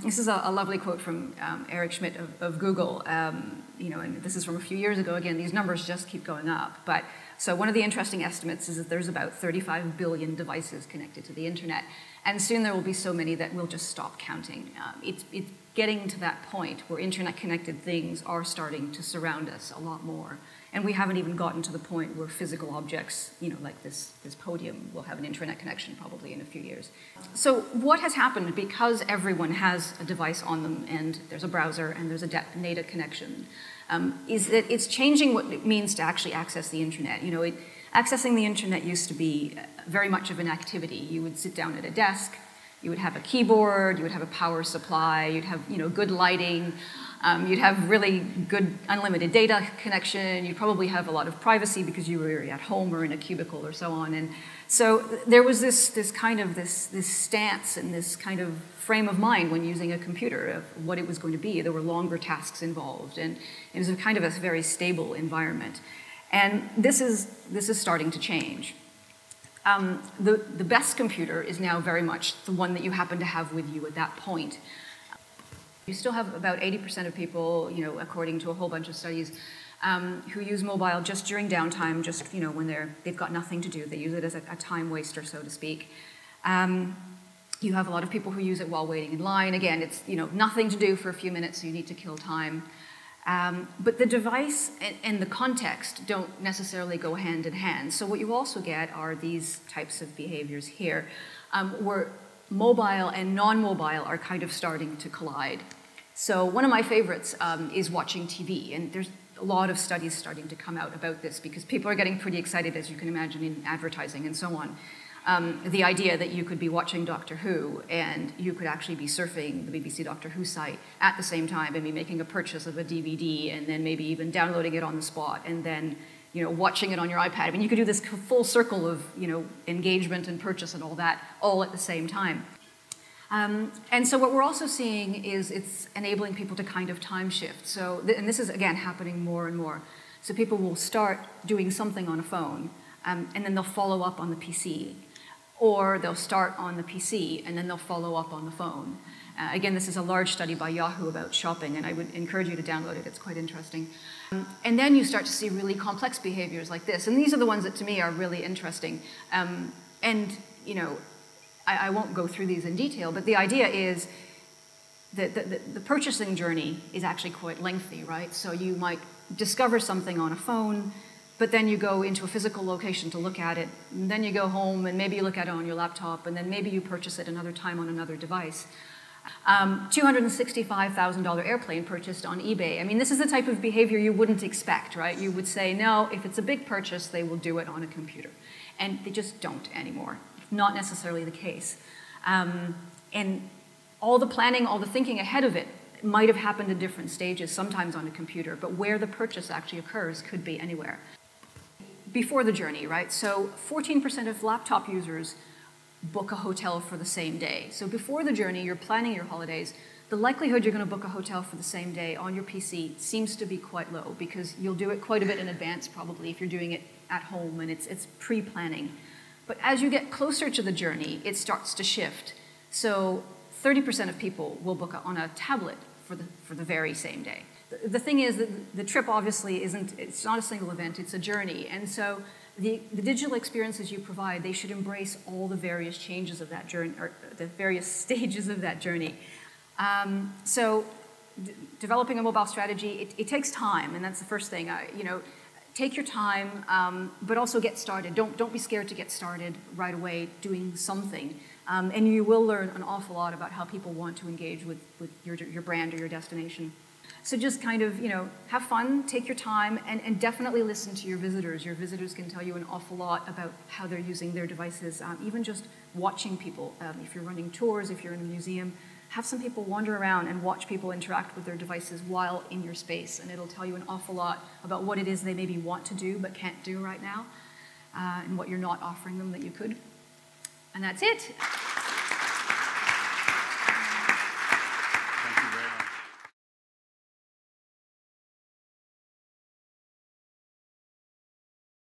This is a lovely quote from Eric Schmidt of Google. And this is from a few years ago. Again, these numbers just keep going up. But so one of the interesting estimates is that there's about 35 billion devices connected to the internet, and soon there will be so many that we'll just stop counting. It's getting to that point where internet-connected things are starting to surround us a lot more, and we haven't even gotten to the point where physical objects, like this podium, will have an internet connection probably in a few years. So what has happened, because everyone has a device on them and there's a browser and there's a data connection, is that it's changing what it means to actually access the internet. Accessing the internet used to be very much of an activity. You would sit down at a desk, you would have a keyboard, you would have a power supply, you'd have good lighting, you'd have really good unlimited data connection, you'd probably have a lot of privacy because you were at home or in a cubicle or so on. And so there was this stance and this kind of frame of mind when using a computer of what it was going to be. There were longer tasks involved, and it was a kind of a very stable environment. And this is starting to change. The best computer is now very much the one that you happen to have with you at that point. You still have about 80% of people, according to a whole bunch of studies, who use mobile just during downtime, just when they've got nothing to do. They use it as a time waster, so to speak. You have a lot of people who use it while waiting in line. Again, it's nothing to do for a few minutes, so you need to kill time. But the device and the context don't necessarily go hand in hand. So what you also get are these types of behaviors here, where mobile and non-mobile are kind of starting to collide. So one of my favorites is watching TV, and there's a lot of studies starting to come out about this because people are getting pretty excited, as you can imagine, in advertising and so on. The idea that you could be watching Doctor Who and you could actually be surfing the BBC Doctor Who site at the same time and be making a purchase of a DVD and then maybe even downloading it on the spot and then watching it on your iPad. I mean, you could do this full circle of engagement and purchase and all that all at the same time. And so what we're also seeing is it's enabling people to kind of time shift. So, and this is, again, happening more and more. So people will start doing something on a phone and then they'll follow up on the PC. Or they'll start on the PC and then they'll follow up on the phone. Again, this is a large study by Yahoo about shopping, and I would encourage you to download it. It's quite interesting. And then you start to see really complex behaviors like this. And these are the ones that, to me, are really interesting. I won't go through these in detail, but the idea is that the purchasing journey is actually quite lengthy, right? So you might discover something on a phone, but then you go into a physical location to look at it, and then you go home, and maybe you look at it on your laptop, and then maybe you purchase it another time on another device. $265,000 airplane purchased on eBay. I mean, this is the type of behavior you wouldn't expect, right? You would say, no, if it's a big purchase, they will do it on a computer. And they just don't anymore. It's not necessarily the case. And all the planning, all the thinking ahead of it might have happened at different stages, sometimes on a computer, but where the purchase actually occurs could be anywhere. Before the journey, right? So 14% of laptop users book a hotel for the same day. So before the journey, you're planning your holidays, the likelihood you're going to book a hotel for the same day on your PC seems to be quite low because you'll do it quite a bit in advance probably if you're doing it at home and it's pre-planning. But as you get closer to the journey, it starts to shift. So 30% of people will book on a tablet for the very same day. The thing is that the trip obviously it's not a single event, it's a journey. And so the digital experiences you provide, they should embrace all the various changes of that journey, or the various stages of that journey. Developing a mobile strategy, it takes time, and that's the first thing. Take your time, but also get started. Don't be scared to get started right away doing something. And you will learn an awful lot about how people want to engage with your brand or your destination. So just kind of, have fun, take your time, and definitely listen to your visitors. Your visitors can tell you an awful lot about how they're using their devices. Even just watching people, if you're running tours, if you're in a museum, have some people wander around and watch people interact with their devices while in your space, and it'll tell you an awful lot about what it is they maybe want to do but can't do right now, and what you're not offering them that you could. And that's it.